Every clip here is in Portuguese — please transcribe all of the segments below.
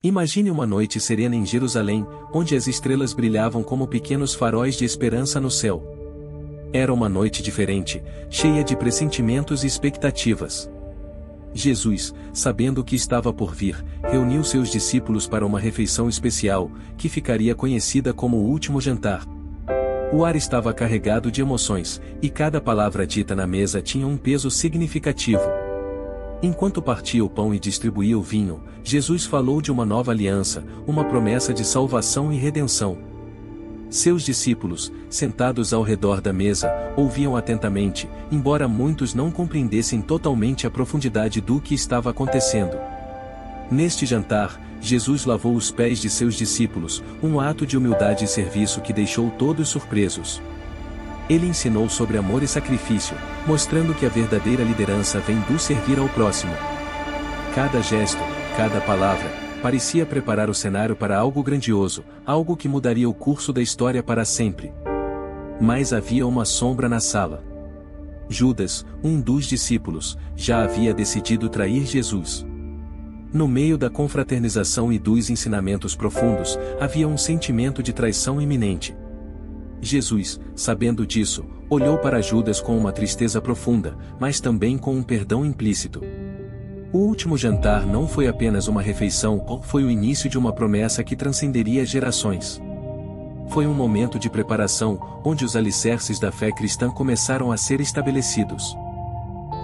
Imagine uma noite serena em Jerusalém, onde as estrelas brilhavam como pequenos faróis de esperança no céu. Era uma noite diferente, cheia de pressentimentos e expectativas. Jesus, sabendo o que estava por vir, reuniu seus discípulos para uma refeição especial, que ficaria conhecida como o último jantar. O ar estava carregado de emoções, e cada palavra dita na mesa tinha um peso significativo. Enquanto partia o pão e distribuía o vinho, Jesus falou de uma nova aliança, uma promessa de salvação e redenção. Seus discípulos, sentados ao redor da mesa, ouviam atentamente, embora muitos não compreendessem totalmente a profundidade do que estava acontecendo. Neste jantar, Jesus lavou os pés de seus discípulos, um ato de humildade e serviço que deixou todos surpresos. Ele ensinou sobre amor e sacrifício, mostrando que a verdadeira liderança vem do servir ao próximo. Cada gesto, cada palavra, parecia preparar o cenário para algo grandioso, algo que mudaria o curso da história para sempre. Mas havia uma sombra na sala. Judas, um dos discípulos, já havia decidido trair Jesus. No meio da confraternização e dos ensinamentos profundos, havia um sentimento de traição iminente. Jesus, sabendo disso, olhou para Judas com uma tristeza profunda, mas também com um perdão implícito. O último jantar não foi apenas uma refeição, foi o início de uma promessa que transcenderia gerações. Foi um momento de preparação, onde os alicerces da fé cristã começaram a ser estabelecidos.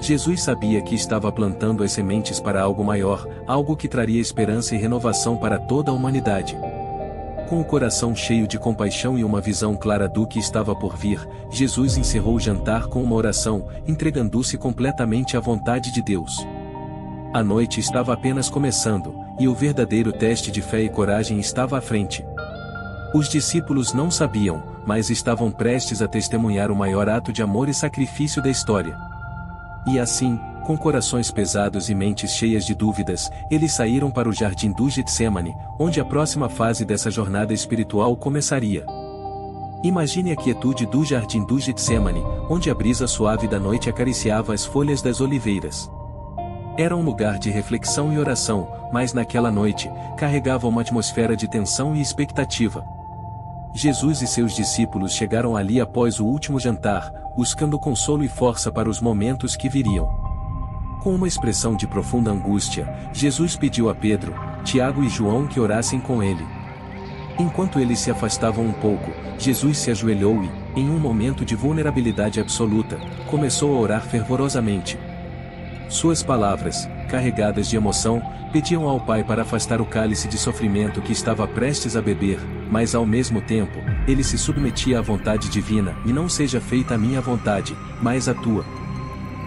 Jesus sabia que estava plantando as sementes para algo maior, algo que traria esperança e renovação para toda a humanidade. Com o coração cheio de compaixão e uma visão clara do que estava por vir, Jesus encerrou o jantar com uma oração, entregando-se completamente à vontade de Deus. A noite estava apenas começando, e o verdadeiro teste de fé e coragem estava à frente. Os discípulos não sabiam, mas estavam prestes a testemunhar o maior ato de amor e sacrifício da história. E assim, com corações pesados e mentes cheias de dúvidas, eles saíram para o jardim do Getsemane, onde a próxima fase dessa jornada espiritual começaria. Imagine a quietude do jardim do Getsemane, onde a brisa suave da noite acariciava as folhas das oliveiras. Era um lugar de reflexão e oração, mas naquela noite, carregava uma atmosfera de tensão e expectativa. Jesus e seus discípulos chegaram ali após o último jantar, buscando consolo e força para os momentos que viriam. Com uma expressão de profunda angústia, Jesus pediu a Pedro, Tiago e João que orassem com ele. Enquanto eles se afastavam um pouco, Jesus se ajoelhou e, em um momento de vulnerabilidade absoluta, começou a orar fervorosamente. Suas palavras, carregadas de emoção, pediam ao Pai para afastar o cálice de sofrimento que estava prestes a beber, mas ao mesmo tempo, ele se submetia à vontade divina, e não seja feita a minha vontade, mas a tua.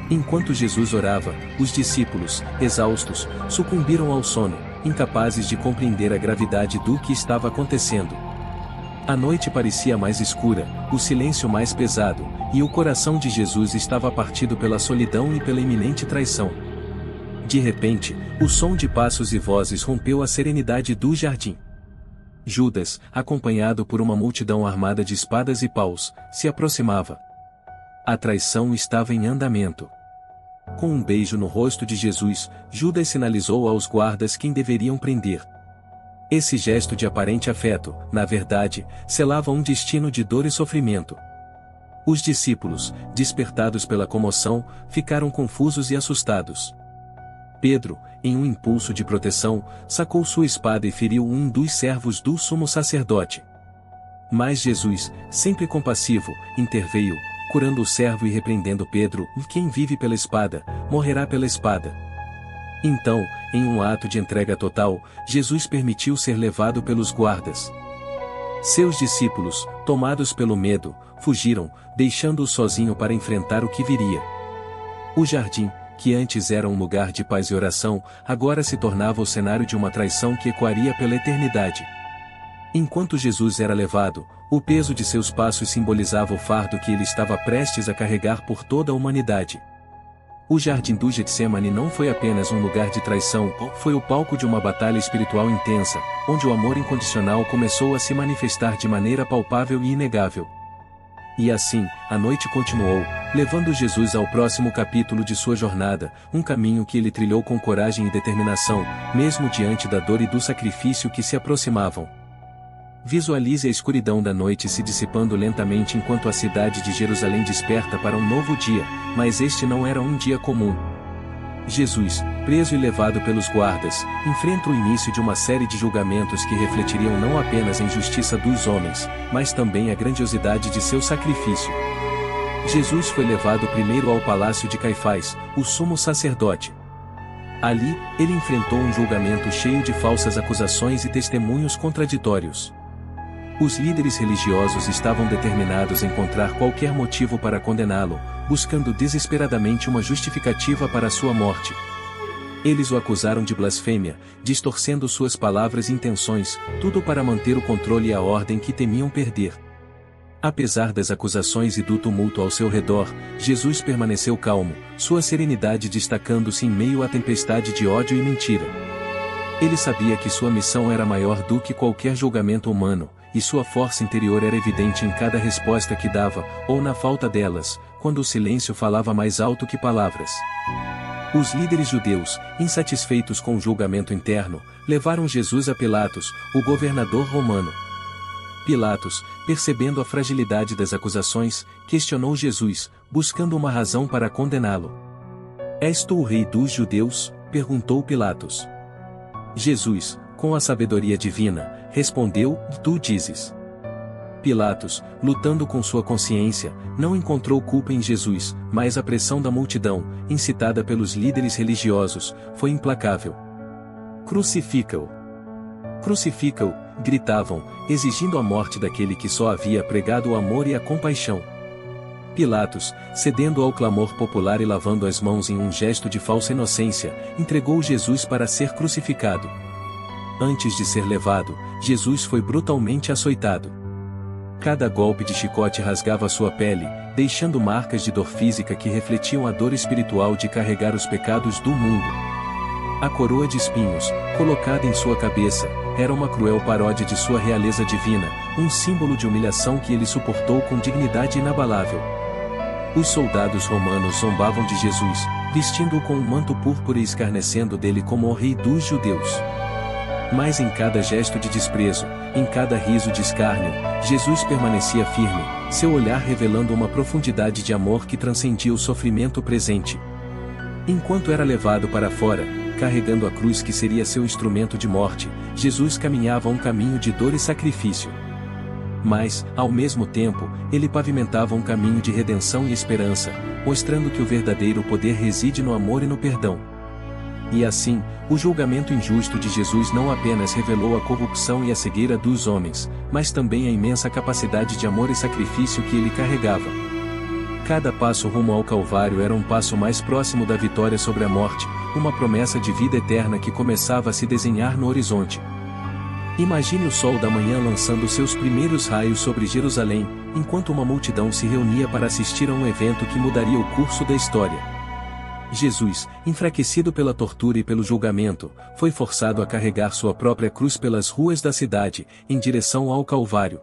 Enquanto Jesus orava, os discípulos, exaustos, sucumbiram ao sono, incapazes de compreender a gravidade do que estava acontecendo. A noite parecia mais escura, o silêncio mais pesado, e o coração de Jesus estava partido pela solidão e pela iminente traição. De repente, o som de passos e vozes rompeu a serenidade do jardim. Judas, acompanhado por uma multidão armada de espadas e paus, se aproximava. A traição estava em andamento. Com um beijo no rosto de Jesus, Judas sinalizou aos guardas quem deveriam prender. Esse gesto de aparente afeto, na verdade, selava um destino de dor e sofrimento. Os discípulos, despertados pela comoção, ficaram confusos e assustados. Pedro, em um impulso de proteção, sacou sua espada e feriu um dos servos do sumo sacerdote. Mas Jesus, sempre compassivo, interveio, curando o servo e repreendendo Pedro, quem vive pela espada, morrerá pela espada. Então, em um ato de entrega total, Jesus permitiu ser levado pelos guardas. Seus discípulos, tomados pelo medo, fugiram, deixando-o sozinho para enfrentar o que viria. O jardim, que antes era um lugar de paz e oração, agora se tornava o cenário de uma traição que ecoaria pela eternidade. Enquanto Jesus era levado, o peso de seus passos simbolizava o fardo que ele estava prestes a carregar por toda a humanidade. O jardim do Getsemane não foi apenas um lugar de traição, foi o palco de uma batalha espiritual intensa, onde o amor incondicional começou a se manifestar de maneira palpável e inegável. E assim, a noite continuou, levando Jesus ao próximo capítulo de sua jornada, um caminho que ele trilhou com coragem e determinação, mesmo diante da dor e do sacrifício que se aproximavam. Visualize a escuridão da noite se dissipando lentamente enquanto a cidade de Jerusalém desperta para um novo dia, mas este não era um dia comum. Jesus, preso e levado pelos guardas, enfrenta o início de uma série de julgamentos que refletiriam não apenas a injustiça dos homens, mas também a grandiosidade de seu sacrifício. Jesus foi levado primeiro ao palácio de Caifás, o sumo sacerdote. Ali, ele enfrentou um julgamento cheio de falsas acusações e testemunhos contraditórios. Os líderes religiosos estavam determinados a encontrar qualquer motivo para condená-lo, buscando desesperadamente uma justificativa para sua morte. Eles o acusaram de blasfêmia, distorcendo suas palavras e intenções, tudo para manter o controle e a ordem que temiam perder. Apesar das acusações e do tumulto ao seu redor, Jesus permaneceu calmo, sua serenidade destacando-se em meio à tempestade de ódio e mentira. Ele sabia que sua missão era maior do que qualquer julgamento humano, e sua força interior era evidente em cada resposta que dava, ou na falta delas, quando o silêncio falava mais alto que palavras. Os líderes judeus, insatisfeitos com o julgamento interno, levaram Jesus a Pilatos, o governador romano. Pilatos, percebendo a fragilidade das acusações, questionou Jesus, buscando uma razão para condená-lo. "És tu o rei dos judeus?", perguntou Pilatos. Jesus, com a sabedoria divina, respondeu: "Tu dizes." Pilatos, lutando com sua consciência, não encontrou culpa em Jesus, mas a pressão da multidão, incitada pelos líderes religiosos, foi implacável. "Crucifica-o! Crucifica-o!", gritavam, exigindo a morte daquele que só havia pregado o amor e a compaixão. Pilatos, cedendo ao clamor popular e lavando as mãos em um gesto de falsa inocência, entregou Jesus para ser crucificado. Antes de ser levado, Jesus foi brutalmente açoitado. Cada golpe de chicote rasgava sua pele, deixando marcas de dor física que refletiam a dor espiritual de carregar os pecados do mundo. A coroa de espinhos, colocada em sua cabeça, era uma cruel paródia de sua realeza divina, um símbolo de humilhação que ele suportou com dignidade inabalável. Os soldados romanos zombavam de Jesus, vestindo-o com um manto púrpura e escarnecendo dele como o rei dos judeus. Mas em cada gesto de desprezo, em cada riso de escárnio, Jesus permanecia firme, seu olhar revelando uma profundidade de amor que transcendia o sofrimento presente. Enquanto era levado para fora, carregando a cruz que seria seu instrumento de morte, Jesus caminhava um caminho de dor e sacrifício. Mas, ao mesmo tempo, ele pavimentava um caminho de redenção e esperança, mostrando que o verdadeiro poder reside no amor e no perdão. E assim, o julgamento injusto de Jesus não apenas revelou a corrupção e a cegueira dos homens, mas também a imensa capacidade de amor e sacrifício que ele carregava. Cada passo rumo ao Calvário era um passo mais próximo da vitória sobre a morte, uma promessa de vida eterna que começava a se desenhar no horizonte. Imagine o sol da manhã lançando seus primeiros raios sobre Jerusalém, enquanto uma multidão se reunia para assistir a um evento que mudaria o curso da história. Jesus, enfraquecido pela tortura e pelo julgamento, foi forçado a carregar sua própria cruz pelas ruas da cidade, em direção ao Calvário.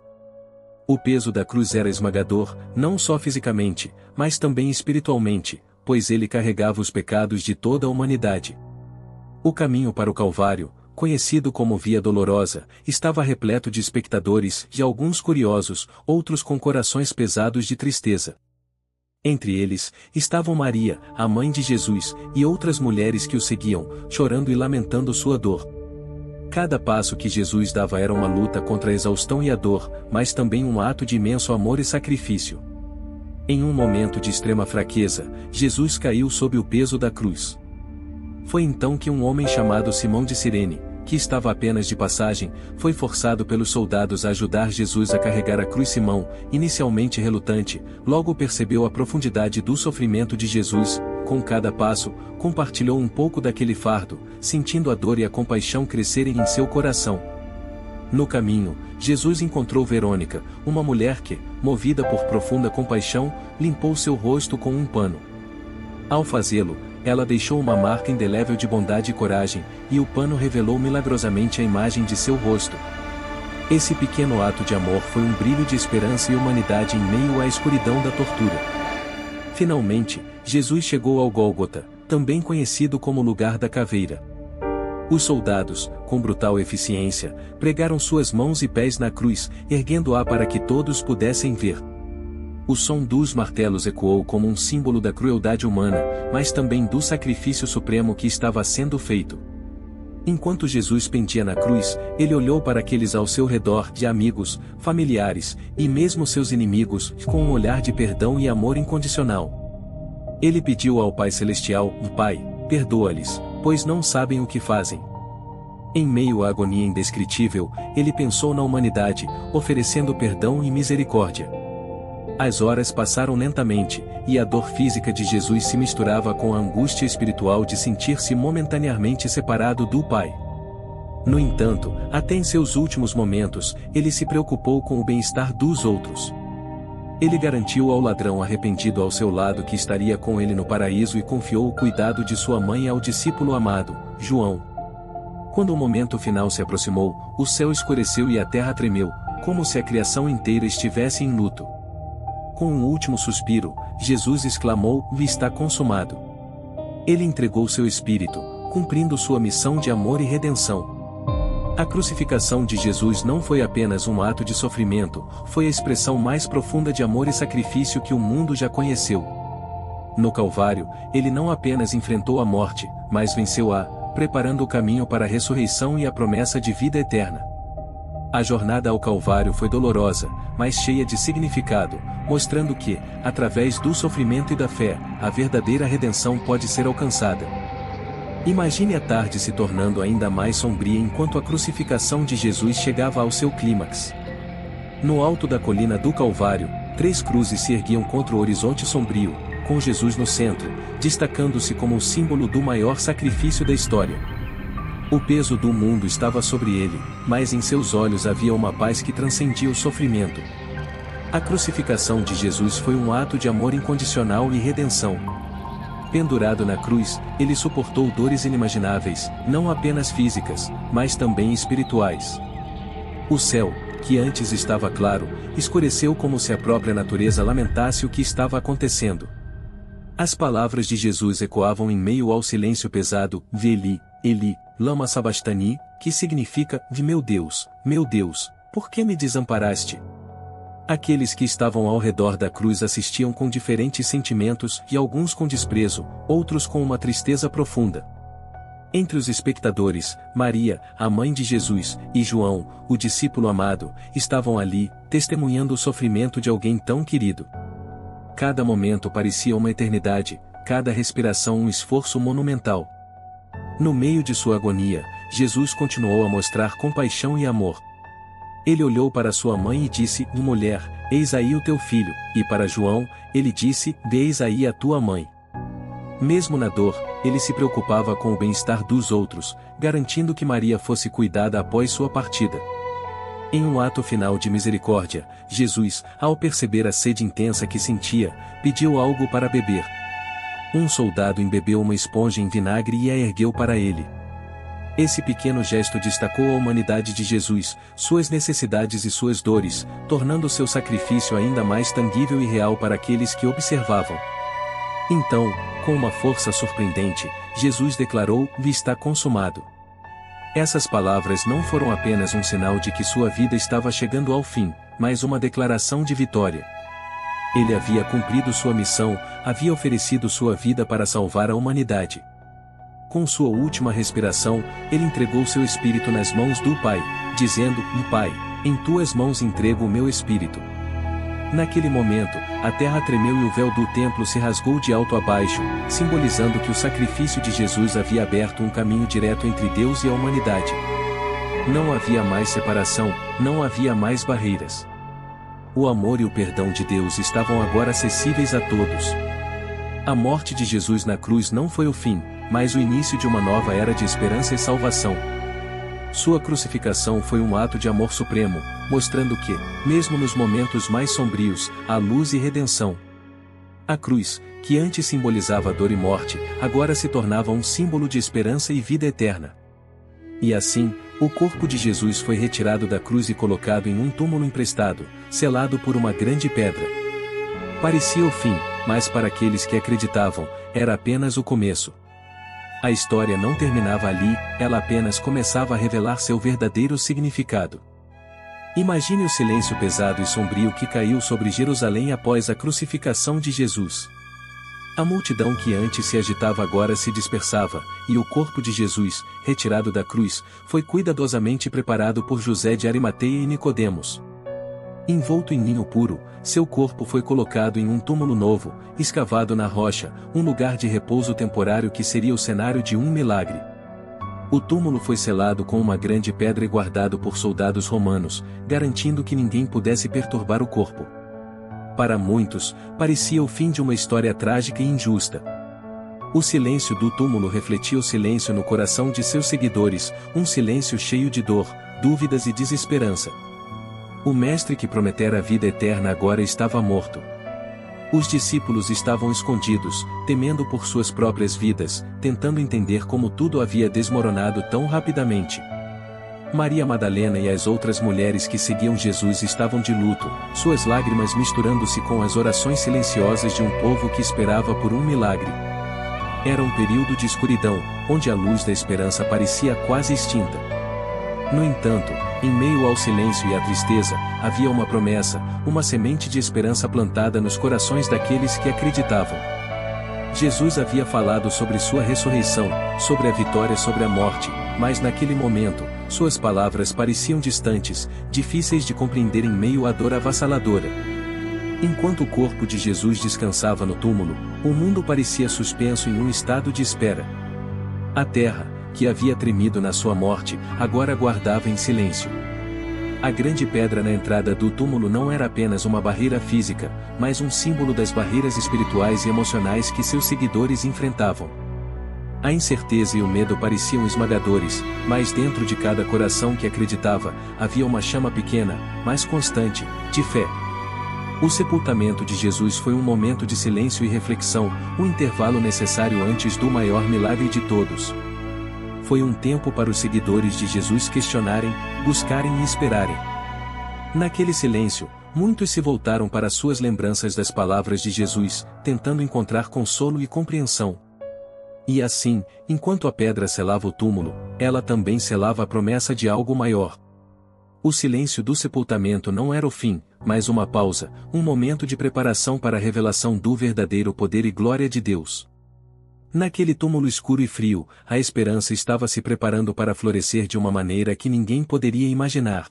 O peso da cruz era esmagador, não só fisicamente, mas também espiritualmente, pois ele carregava os pecados de toda a humanidade. O caminho para o Calvário, conhecido como Via Dolorosa, estava repleto de espectadores, de alguns curiosos, outros com corações pesados de tristeza. Entre eles, estavam Maria, a mãe de Jesus, e outras mulheres que o seguiam, chorando e lamentando sua dor. Cada passo que Jesus dava era uma luta contra a exaustão e a dor, mas também um ato de imenso amor e sacrifício. Em um momento de extrema fraqueza, Jesus caiu sob o peso da cruz. Foi então que um homem chamado Simão de Cirene, que estava apenas de passagem, foi forçado pelos soldados a ajudar Jesus a carregar a cruz. Simão, inicialmente relutante, logo percebeu a profundidade do sofrimento de Jesus. Com cada passo, compartilhou um pouco daquele fardo, sentindo a dor e a compaixão crescerem em seu coração. No caminho, Jesus encontrou Verônica, uma mulher que, movida por profunda compaixão, limpou seu rosto com um pano. Ao fazê-lo, ela deixou uma marca indelével de bondade e coragem, e o pano revelou milagrosamente a imagem de seu rosto. Esse pequeno ato de amor foi um brilho de esperança e humanidade em meio à escuridão da tortura. Finalmente, Jesus chegou ao Gólgota, também conhecido como lugar da caveira. Os soldados, com brutal eficiência, pregaram suas mãos e pés na cruz, erguendo-a para que todos pudessem ver. O som dos martelos ecoou como um símbolo da crueldade humana, mas também do sacrifício supremo que estava sendo feito. Enquanto Jesus pendia na cruz, ele olhou para aqueles ao seu redor, de amigos, familiares, e mesmo seus inimigos, com um olhar de perdão e amor incondicional. Ele pediu ao Pai Celestial: Pai, perdoa-lhes, pois não sabem o que fazem. Em meio à agonia indescritível, ele pensou na humanidade, oferecendo perdão e misericórdia. As horas passaram lentamente, e a dor física de Jesus se misturava com a angústia espiritual de sentir-se momentaneamente separado do Pai. No entanto, até em seus últimos momentos, ele se preocupou com o bem-estar dos outros. Ele garantiu ao ladrão arrependido ao seu lado que estaria com ele no paraíso e confiou o cuidado de sua mãe ao discípulo amado, João. Quando o momento final se aproximou, o céu escureceu e a terra tremeu, como se a criação inteira estivesse em luto. Com um último suspiro, Jesus exclamou: Está consumado. Ele entregou seu espírito, cumprindo sua missão de amor e redenção. A crucificação de Jesus não foi apenas um ato de sofrimento, foi a expressão mais profunda de amor e sacrifício que o mundo já conheceu. No Calvário, ele não apenas enfrentou a morte, mas venceu-a, preparando o caminho para a ressurreição e a promessa de vida eterna. A jornada ao Calvário foi dolorosa, mas cheia de significado, mostrando que, através do sofrimento e da fé, a verdadeira redenção pode ser alcançada. Imagine a tarde se tornando ainda mais sombria enquanto a crucificação de Jesus chegava ao seu clímax. No alto da colina do Calvário, 3 cruzes se erguiam contra o horizonte sombrio, com Jesus no centro, destacando-se como o símbolo do maior sacrifício da história. O peso do mundo estava sobre ele, mas em seus olhos havia uma paz que transcendia o sofrimento. A crucificação de Jesus foi um ato de amor incondicional e redenção. Pendurado na cruz, ele suportou dores inimagináveis, não apenas físicas, mas também espirituais. O céu, que antes estava claro, escureceu como se a própria natureza lamentasse o que estava acontecendo. As palavras de Jesus ecoavam em meio ao silêncio pesado: Veli, Eli, lama sabachthani, que significa: meu Deus, por que me desamparaste? Aqueles que estavam ao redor da cruz assistiam com diferentes sentimentos, e alguns com desprezo, outros com uma tristeza profunda. Entre os espectadores, Maria, a mãe de Jesus, e João, o discípulo amado, estavam ali, testemunhando o sofrimento de alguém tão querido. Cada momento parecia uma eternidade, cada respiração um esforço monumental. No meio de sua agonia, Jesus continuou a mostrar compaixão e amor. Ele olhou para sua mãe e disse: Mulher, eis aí o teu filho, e para João, ele disse: Eis aí a tua mãe. Mesmo na dor, ele se preocupava com o bem-estar dos outros, garantindo que Maria fosse cuidada após sua partida. Em um ato final de misericórdia, Jesus, ao perceber a sede intensa que sentia, pediu algo para beber. Um soldado embebeu uma esponja em vinagre e a ergueu para ele. Esse pequeno gesto destacou a humanidade de Jesus, suas necessidades e suas dores, tornando seu sacrifício ainda mais tangível e real para aqueles que observavam. Então, com uma força surpreendente, Jesus declarou: Está consumado. Essas palavras não foram apenas um sinal de que sua vida estava chegando ao fim, mas uma declaração de vitória. Ele havia cumprido sua missão, havia oferecido sua vida para salvar a humanidade. Com sua última respiração, ele entregou seu espírito nas mãos do Pai, dizendo: Pai, em tuas mãos entrego o meu espírito. Naquele momento, a terra tremeu e o véu do templo se rasgou de alto a baixo, simbolizando que o sacrifício de Jesus havia aberto um caminho direto entre Deus e a humanidade. Não havia mais separação, não havia mais barreiras. O amor e o perdão de Deus estavam agora acessíveis a todos. A morte de Jesus na cruz não foi o fim, mas o início de uma nova era de esperança e salvação. Sua crucificação foi um ato de amor supremo, mostrando que, mesmo nos momentos mais sombrios, há luz e redenção. A cruz, que antes simbolizava dor e morte, agora se tornava um símbolo de esperança e vida eterna. E assim, O corpo de Jesus foi retirado da cruz e colocado em um túmulo emprestado, selado por uma grande pedra. Parecia o fim, mas para aqueles que acreditavam, era apenas o começo. A história não terminava ali, ela apenas começava a revelar seu verdadeiro significado. Imagine o silêncio pesado e sombrio que caiu sobre Jerusalém após a crucificação de Jesus. A multidão que antes se agitava agora se dispersava, e o corpo de Jesus, retirado da cruz, foi cuidadosamente preparado por José de Arimateia e Nicodemos. Envolto em linho puro, seu corpo foi colocado em um túmulo novo, escavado na rocha, um lugar de repouso temporário que seria o cenário de um milagre. O túmulo foi selado com uma grande pedra e guardado por soldados romanos, garantindo que ninguém pudesse perturbar o corpo. Para muitos, parecia o fim de uma história trágica e injusta. O silêncio do túmulo refletia o silêncio no coração de seus seguidores, um silêncio cheio de dor, dúvidas e desesperança. O mestre que prometera a vida eterna agora estava morto. Os discípulos estavam escondidos, temendo por suas próprias vidas, tentando entender como tudo havia desmoronado tão rapidamente. Maria Madalena e as outras mulheres que seguiam Jesus estavam de luto, suas lágrimas misturando-se com as orações silenciosas de um povo que esperava por um milagre. Era um período de escuridão, onde a luz da esperança parecia quase extinta. No entanto, em meio ao silêncio e à tristeza, havia uma promessa, uma semente de esperança plantada nos corações daqueles que acreditavam. Jesus havia falado sobre sua ressurreição, sobre a vitória sobre a morte, mas naquele momento, suas palavras pareciam distantes, difíceis de compreender em meio à dor avassaladora. Enquanto o corpo de Jesus descansava no túmulo, o mundo parecia suspenso em um estado de espera. A terra, que havia tremido na sua morte, agora aguardava em silêncio. A grande pedra na entrada do túmulo não era apenas uma barreira física, mas um símbolo das barreiras espirituais e emocionais que seus seguidores enfrentavam. A incerteza e o medo pareciam esmagadores, mas dentro de cada coração que acreditava, havia uma chama pequena, mas constante, de fé. O sepultamento de Jesus foi um momento de silêncio e reflexão, um intervalo necessário antes do maior milagre de todos. Foi um tempo para os seguidores de Jesus questionarem, buscarem e esperarem. Naquele silêncio, muitos se voltaram para suas lembranças das palavras de Jesus, tentando encontrar consolo e compreensão. E assim, enquanto a pedra selava o túmulo, ela também selava a promessa de algo maior. O silêncio do sepultamento não era o fim, mas uma pausa, um momento de preparação para a revelação do verdadeiro poder e glória de Deus. Naquele túmulo escuro e frio, a esperança estava se preparando para florescer de uma maneira que ninguém poderia imaginar.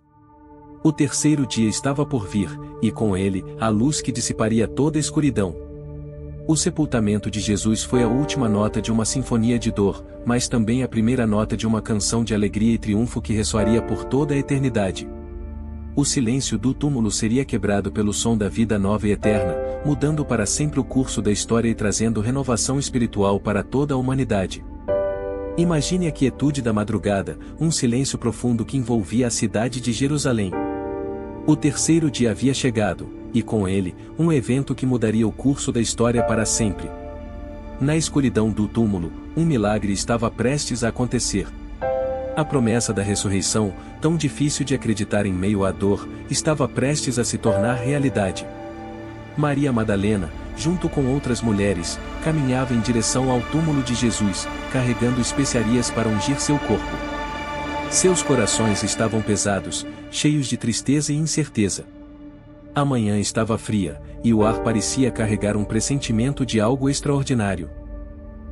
O terceiro dia estava por vir, e com ele, a luz que dissiparia toda a escuridão. O sepultamento de Jesus foi a última nota de uma sinfonia de dor, mas também a primeira nota de uma canção de alegria e triunfo que ressoaria por toda a eternidade. O silêncio do túmulo seria quebrado pelo som da vida nova e eterna, mudando para sempre o curso da história e trazendo renovação espiritual para toda a humanidade. Imagine a quietude da madrugada, um silêncio profundo que envolvia a cidade de Jerusalém. O terceiro dia havia chegado, e com ele, um evento que mudaria o curso da história para sempre. Na escuridão do túmulo, um milagre estava prestes a acontecer. A promessa da ressurreição, tão difícil de acreditar em meio à dor, estava prestes a se tornar realidade. Maria Madalena, junto com outras mulheres, caminhava em direção ao túmulo de Jesus, carregando especiarias para ungir seu corpo. Seus corações estavam pesados, cheios de tristeza e incerteza. A manhã estava fria, e o ar parecia carregar um pressentimento de algo extraordinário.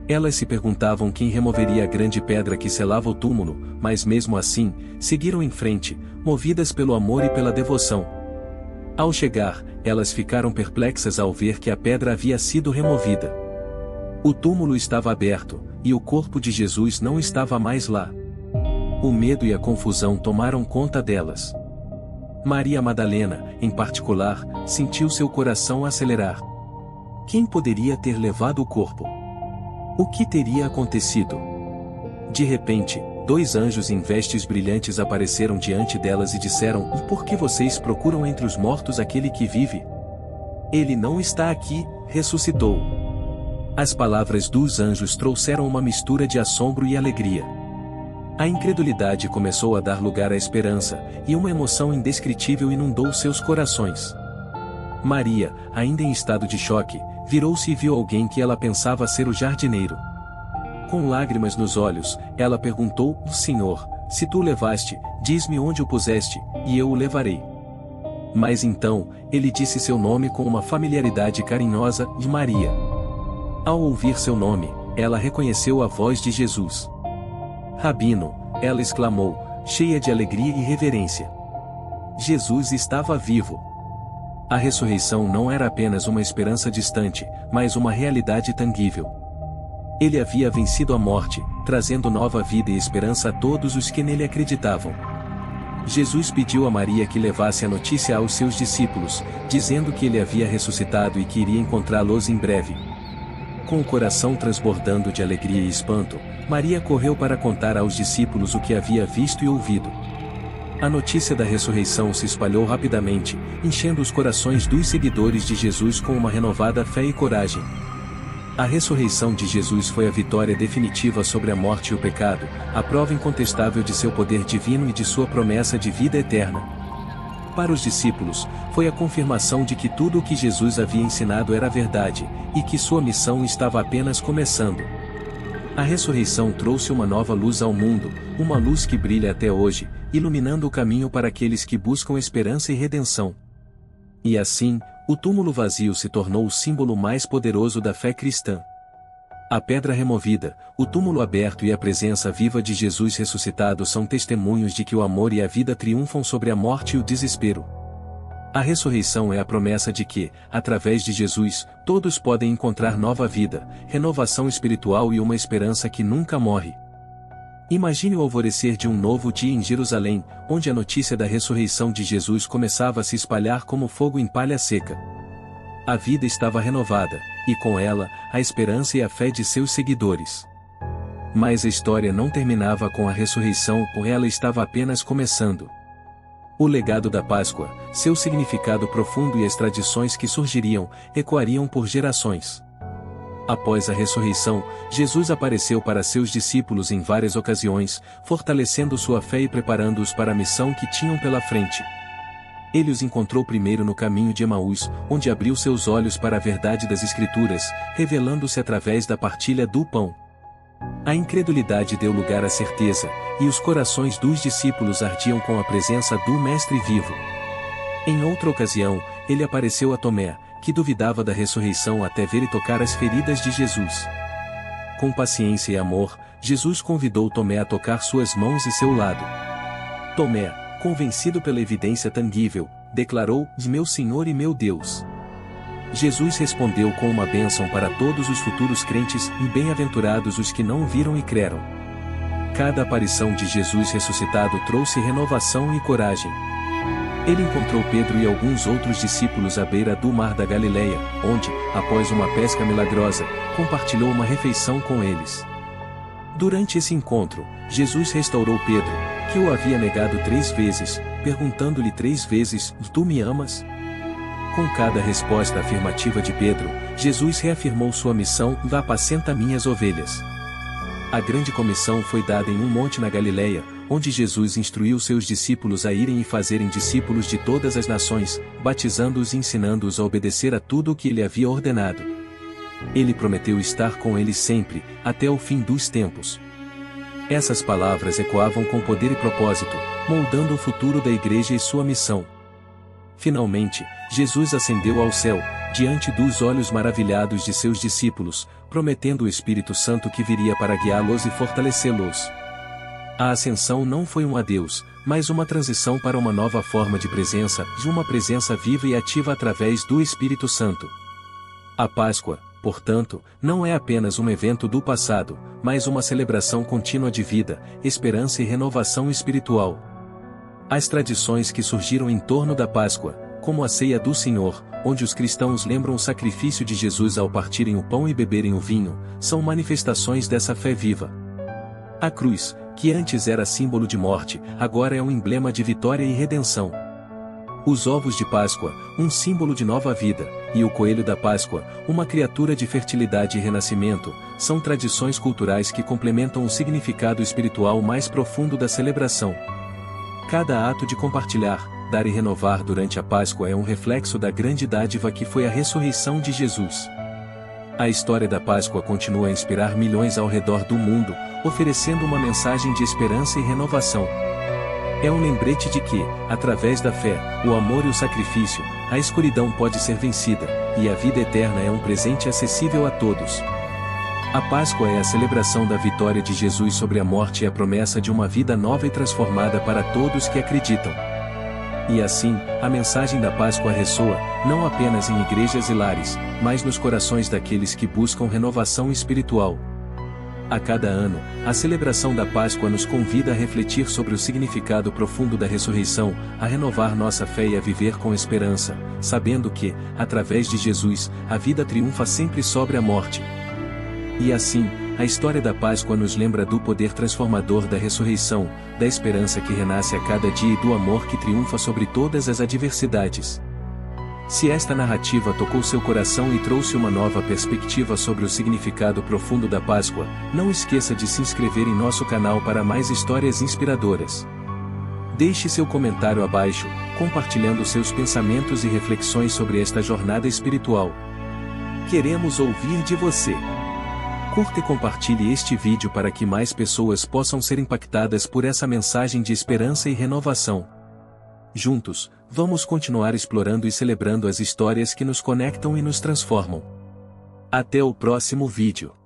Elas se perguntavam quem removeria a grande pedra que selava o túmulo, mas mesmo assim, seguiram em frente, movidas pelo amor e pela devoção. Ao chegar, elas ficaram perplexas ao ver que a pedra havia sido removida. O túmulo estava aberto, e o corpo de Jesus não estava mais lá. O medo e a confusão tomaram conta delas. Maria Madalena, em particular, sentiu seu coração acelerar. Quem poderia ter levado o corpo? O que teria acontecido? De repente, 2 anjos em vestes brilhantes apareceram diante delas e disseram: "E por que vocês procuram entre os mortos aquele que vive? Ele não está aqui, ressuscitou." As palavras dos anjos trouxeram uma mistura de assombro e alegria. A incredulidade começou a dar lugar à esperança, e uma emoção indescritível inundou seus corações. Maria, ainda em estado de choque, virou-se e viu alguém que ela pensava ser o jardineiro. Com lágrimas nos olhos, ela perguntou: Senhor, se tu o levaste, diz-me onde o puseste, e eu o levarei. Mas então, ele disse seu nome com uma familiaridade carinhosa, de Maria. Ao ouvir seu nome, ela reconheceu a voz de Jesus. Rabino, ela exclamou, cheia de alegria e reverência. Jesus estava vivo. A ressurreição não era apenas uma esperança distante, mas uma realidade tangível. Ele havia vencido a morte, trazendo nova vida e esperança a todos os que nele acreditavam. Jesus pediu a Maria que levasse a notícia aos seus discípulos, dizendo que ele havia ressuscitado e que iria encontrá-los em breve. Com o coração transbordando de alegria e espanto, Maria correu para contar aos discípulos o que havia visto e ouvido. A notícia da ressurreição se espalhou rapidamente, enchendo os corações dos seguidores de Jesus com uma renovada fé e coragem. A ressurreição de Jesus foi a vitória definitiva sobre a morte e o pecado, a prova incontestável de seu poder divino e de sua promessa de vida eterna. Para os discípulos, foi a confirmação de que tudo o que Jesus havia ensinado era verdade, e que sua missão estava apenas começando. A ressurreição trouxe uma nova luz ao mundo, uma luz que brilha até hoje, iluminando o caminho para aqueles que buscam esperança e redenção. E assim, o túmulo vazio se tornou o símbolo mais poderoso da fé cristã. A pedra removida, o túmulo aberto e a presença viva de Jesus ressuscitado são testemunhos de que o amor e a vida triunfam sobre a morte e o desespero. A ressurreição é a promessa de que, através de Jesus, todos podem encontrar nova vida, renovação espiritual e uma esperança que nunca morre. Imagine o alvorecer de um novo dia em Jerusalém, onde a notícia da ressurreição de Jesus começava a se espalhar como fogo em palha seca. A vida estava renovada, e com ela, a esperança e a fé de seus seguidores. Mas a história não terminava com a ressurreição, ou ela estava apenas começando. O legado da Páscoa, seu significado profundo e as tradições que surgiriam, ecoariam por gerações. Após a ressurreição, Jesus apareceu para seus discípulos em várias ocasiões, fortalecendo sua fé e preparando-os para a missão que tinham pela frente. Ele os encontrou primeiro no caminho de Emaús, onde abriu seus olhos para a verdade das Escrituras, revelando-se através da partilha do pão. A incredulidade deu lugar à certeza, e os corações dos discípulos ardiam com a presença do Mestre vivo. Em outra ocasião, ele apareceu a Tomé, que duvidava da ressurreição até ver e tocar as feridas de Jesus. Com paciência e amor, Jesus convidou Tomé a tocar suas mãos e seu lado. Tomé, convencido pela evidência tangível, declarou: Meu Senhor e meu Deus. Jesus respondeu com uma bênção para todos os futuros crentes, e bem-aventurados os que não viram e creram. Cada aparição de Jesus ressuscitado trouxe renovação e coragem. Ele encontrou Pedro e alguns outros discípulos à beira do mar da Galileia, onde, após uma pesca milagrosa, compartilhou uma refeição com eles. Durante esse encontro, Jesus restaurou Pedro, que o havia negado 3 vezes, perguntando-lhe 3 vezes: Tu me amas? Com cada resposta afirmativa de Pedro, Jesus reafirmou sua missão: Vá, apacenta minhas ovelhas. A grande comissão foi dada em um monte na Galileia, onde Jesus instruiu seus discípulos a irem e fazerem discípulos de todas as nações, batizando-os e ensinando-os a obedecer a tudo o que ele havia ordenado. Ele prometeu estar com eles sempre, até o fim dos tempos. Essas palavras ecoavam com poder e propósito, moldando o futuro da igreja e sua missão. Finalmente, Jesus ascendeu ao céu, diante dos olhos maravilhados de seus discípulos, prometendo o Espírito Santo que viria para guiá-los e fortalecê-los. A ascensão não foi um adeus, mas uma transição para uma nova forma de presença, de uma presença viva e ativa através do Espírito Santo. A Páscoa, portanto, não é apenas um evento do passado, mas uma celebração contínua de vida, esperança e renovação espiritual. As tradições que surgiram em torno da Páscoa, como a ceia do Senhor, onde os cristãos lembram o sacrifício de Jesus ao partirem o pão e beberem o vinho, são manifestações dessa fé viva. A cruz, que antes era símbolo de morte, agora é um emblema de vitória e redenção. Os ovos de Páscoa, um símbolo de nova vida, e o coelho da Páscoa, uma criatura de fertilidade e renascimento, são tradições culturais que complementam o significado espiritual mais profundo da celebração. Cada ato de compartilhar, dar e renovar durante a Páscoa é um reflexo da grande dádiva que foi a ressurreição de Jesus. A história da Páscoa continua a inspirar milhões ao redor do mundo, oferecendo uma mensagem de esperança e renovação. É um lembrete de que, através da fé, o amor e o sacrifício, a escuridão pode ser vencida, e a vida eterna é um presente acessível a todos. A Páscoa é a celebração da vitória de Jesus sobre a morte e a promessa de uma vida nova e transformada para todos que acreditam. E assim, a mensagem da Páscoa ressoa, não apenas em igrejas e lares, mas nos corações daqueles que buscam renovação espiritual. A cada ano, a celebração da Páscoa nos convida a refletir sobre o significado profundo da ressurreição, a renovar nossa fé e a viver com esperança, sabendo que, através de Jesus, a vida triunfa sempre sobre a morte. E assim, a história da Páscoa nos lembra do poder transformador da ressurreição, da esperança que renasce a cada dia e do amor que triunfa sobre todas as adversidades. Se esta narrativa tocou seu coração e trouxe uma nova perspectiva sobre o significado profundo da Páscoa, não esqueça de se inscrever em nosso canal para mais histórias inspiradoras. Deixe seu comentário abaixo, compartilhando seus pensamentos e reflexões sobre esta jornada espiritual. Queremos ouvir de você. Curta e compartilhe este vídeo para que mais pessoas possam ser impactadas por essa mensagem de esperança e renovação. Juntos, vamos continuar explorando e celebrando as histórias que nos conectam e nos transformam. Até o próximo vídeo.